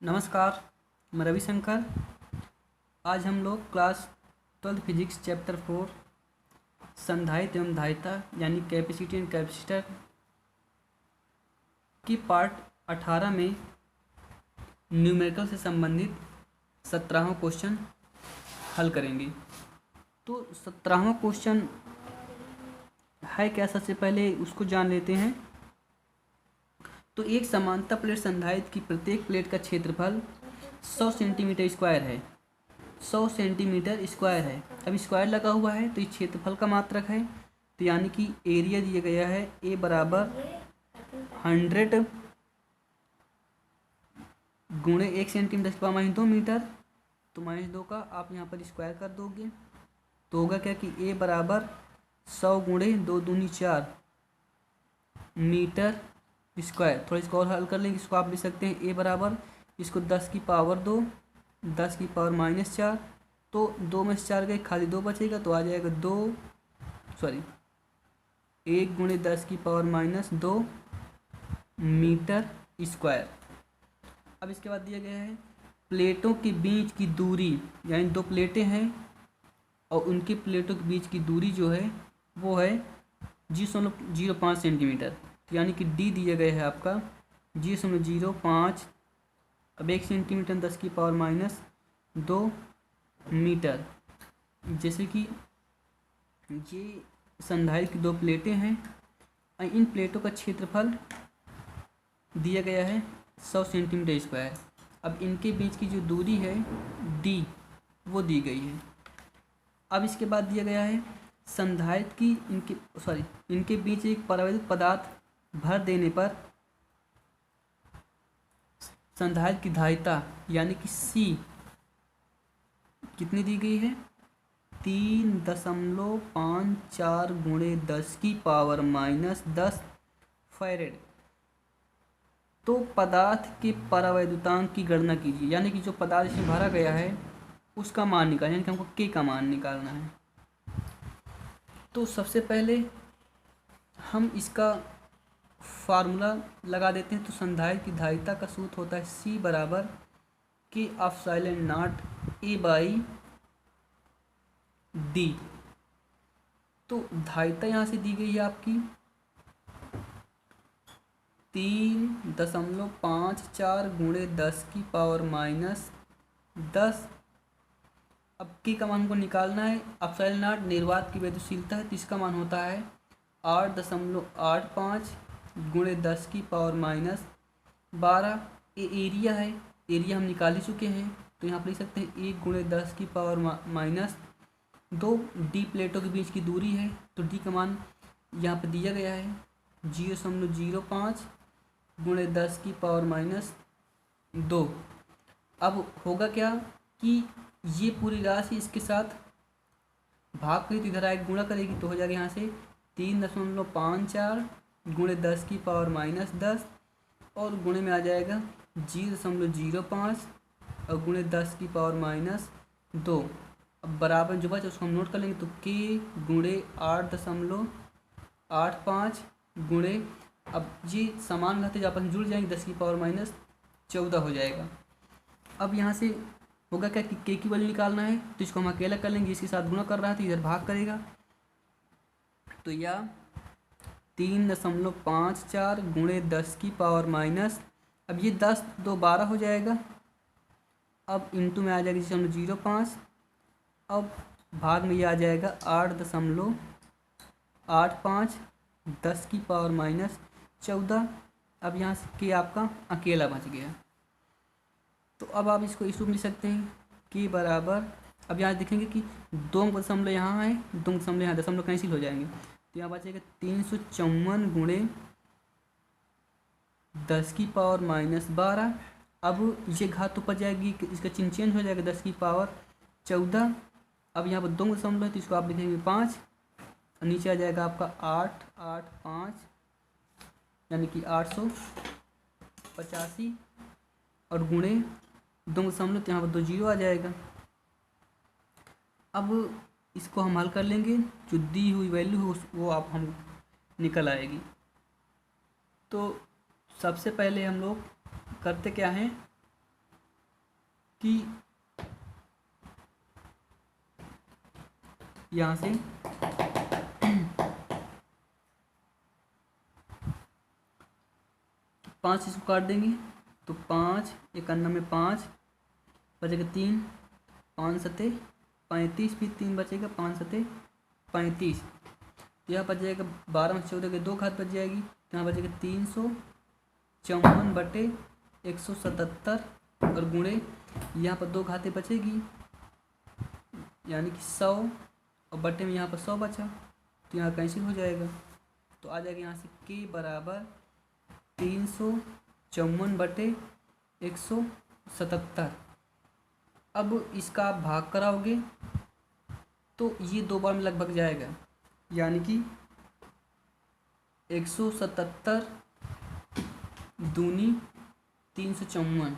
नमस्कार, मैं रविशंकर। आज हम लोग क्लास 12 फिजिक्स चैप्टर 4 संधारित्र एवं धारिता यानी कैपेसिटी एंड कैपेसिटर की पार्ट 18 में न्यूमेरिकल से संबंधित 17वां क्वेश्चन हल करेंगे। तो 17वां क्वेश्चन है क्या, सबसे पहले उसको जान लेते हैं। तो एक समांतर प्लेट संधारित्र की प्रत्येक प्लेट का क्षेत्रफल 100 सेंटीमीटर स्क्वायर है। 100 सेंटीमीटर स्क्वायर है। अब स्क्वायर लगा हुआ है तो इस क्षेत्रफल का मात्रक है। तो यानी कि एरिया दिया गया है ए बराबर 100 गुणे 1 सेंटीमीटर के पावर -2 मीटर। तो -2 का आप यहाँ पर स्क्वायर कर दोगे तो होगा क्या कि ए बराबर 100 गुणे 2 दूनी 4 मीटर स्क्वायर। थोड़ा इसको और हल कर लेंगे। इसको आप लिख सकते हैं ए बराबर, इसको 10 की पावर 2 10 की पावर -4, तो 2 में से 4 गए, खाली 2 बचेगा तो आ जाएगा 1 गुणे 10 की पावर -2 मीटर स्क्वायर। अब इसके बाद दिया गया है प्लेटों के बीच की दूरी, यानी दो प्लेटें हैं और उनके प्लेटों के बीच की दूरी जो है वो है 0.05 सेंटीमीटर। तो यानी कि डी दिया गया है आपका 0.05। अब 1 सेंटीमीटर 10 की पावर -2 मीटर। जैसे कि ये संधारित्र की दो प्लेटें हैं और इन प्लेटों का क्षेत्रफल दिया गया है 100 सेंटीमीटर स्क्वायर। अब इनके बीच की जो दूरी है डी वो दी गई है। अब इसके बाद दिया गया है संधारित्र की इनके बीच एक परावैद्युत पदार्थ भर देने पर संधारित्र की धारिता यानी कि सी कितनी दी गई है 3.54 गुणे 10 की पावर -10 फैरेड। तो पदार्थ के परावैद्युतांक की गणना कीजिए, यानी कि जो पदार्थ इसमें भरा गया है उसका मान निकालना, यानी कि हमको के का मान निकालना है। तो सबसे पहले हम इसका फार्मूला लगा देते हैं। तो संधारित्र की धारिता का सूत्र होता है C बराबर के epsilon not A by D। तो धारिता यहाँ से दी गई है आपकी 3.54 गुणे 10 की पावर -10। अब के का मान हमको निकालना है। एप्सिलॉन नॉट निर्वात की वैद्युशीलता है तो इसका मान होता है 8.85 गुणे 10 की पावर -12। ये एरिया है, एरिया हम निकाल ही चुके हैं तो यहाँ पर लिख सकते हैं 1 गुणे 10 की पावर -2। डी प्लेटों के बीच की दूरी है तो डी का मान यहाँ पर दिया गया है 0.05 गुणे 10 की पावर -2। अब होगा क्या कि ये पूरी राशि इसके साथ भाग करी तो इधर आएगी, गुणा करेगी तो हो जाएगा यहाँ से 3.54 गुणे 10 की पावर -10 और गुणे में आ जाएगा 0.05 और गुणे 10 की पावर -2। अब बराबर जो बचा उसको हम नोट कर लेंगे तो के गुणे 8.85 गुणे, अब ये समान घाते जब आपस में जुड़ जाएंगे 10 की पावर -14 हो जाएगा। अब यहाँ से होगा क्या कि के की वैल्यू निकालना है तो इसको हम अकेला कर लेंगे, इसके साथ गुणा कर रहा है तो इधर भाग करेगा तो यह 3.54 गुणे 10 की पावर अब ये 10 2 12 हो जाएगा। अब इंटू में आ जाएगा 0.05। अब भाग में ये आ जाएगा 8.85 10 की पावर -14। अब यहाँ से के आपका अकेला बच गया। तो अब आप इसको इस रूप में लिख सकते हैं कि बराबर, अब यहाँ देखेंगे कि 2 दशमलव यहाँ है, 2 दशमलव यहाँ, दशमलव कैंसिल हो जाएंगे तो यहाँ बचेगा 354 गुणे 10 की पावर -12। अब ये घात ऊपर जाएगी, इसका चिन्ह चेंज हो जाएगा 10 की पावर 14। अब यहाँ पर 2 दशमलव है तो इसको आप लिखेंगे 5 और नीचे आ जाएगा आपका 885 यानी कि 885 और गुणे 2 दशमलव तो यहाँ पर 2 जीरो आ जाएगा। अब इसको हम हल कर लेंगे, जो दी हुई वैल्यू हो वो आप हम निकल आएगी। तो सबसे पहले हम लोग करते क्या हैं कि यहाँ से 5 इसको काट देंगे तो 5 एक अन्ना में 5 बचेगा 3, 5 सते 35, फिर 3 बचेगा 5 सते 35। यहाँ बच जाएगा 12 में 14 के 2 घात बच जाएगी, तो यहाँ बचेगा 354/177 और गुणे यहाँ पर 2 घातें बचेगी यानी कि 100 और बटे में यहाँ पर 100 बचा, तो यहाँ कैंसिल हो जाएगा। तो आ जाएगा यहाँ से k बराबर 354/177। अब इसका आप भाग कराओगे तो ये 2 बार में लगभग जाएगा, यानी कि 177 दूनी 354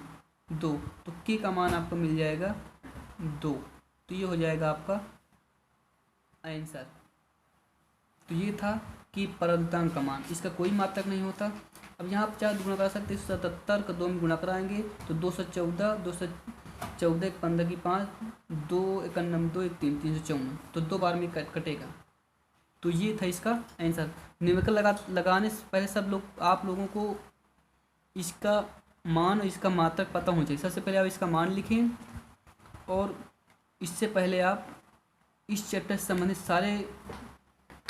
2, तो k का मान आपको मिल जाएगा 2। तो ये हो जाएगा आपका आंसर। तो ये था कि परलतांक का मान, इसका कोई मात्रक नहीं होता। अब यहाँ आप 4 गुणा करा सकते हैं, 177 का 2 में गुणा कराएंगे तो 214, 214 एक 15 की 5, 2 एक 2 एक 3, 354, तो 2 बार में कटेगा। तो ये था इसका आंसर। न्यूमेरिकल लगाने से पहले आप लोगों को इसका मान और इसका मात्रक पता होना चाहिए। सबसे पहले आप इसका मान लिखें और इससे पहले आप इस चैप्टर से संबंधित सारे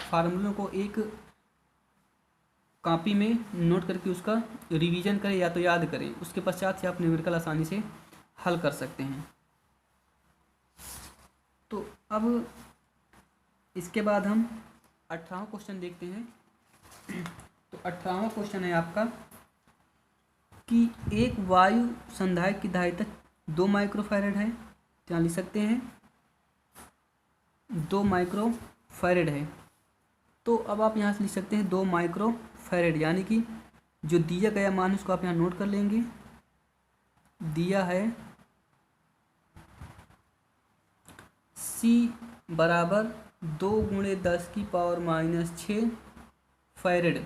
फार्मूलों को एक कॉपी में नोट करके उसका रिवीजन करें या तो याद करें। उसके पश्चात से आप न्यूमेरिकल आसानी से हल कर सकते हैं। तो अब इसके बाद हम 18वां क्वेश्चन देखते हैं। तो 18वां क्वेश्चन है आपका कि एक वायु संधायक की धारिता 2 माइक्रोफैरड है, यहाँ लिख सकते हैं 2 माइक्रोफैरड है। तो अब आप यहाँ से लिख सकते हैं 2 माइक्रोफैरड, यानी कि जो दिया गया मान उसको आप यहाँ नोट कर लेंगे। दिया है C बराबर 2 × 10⁻⁶ फैरड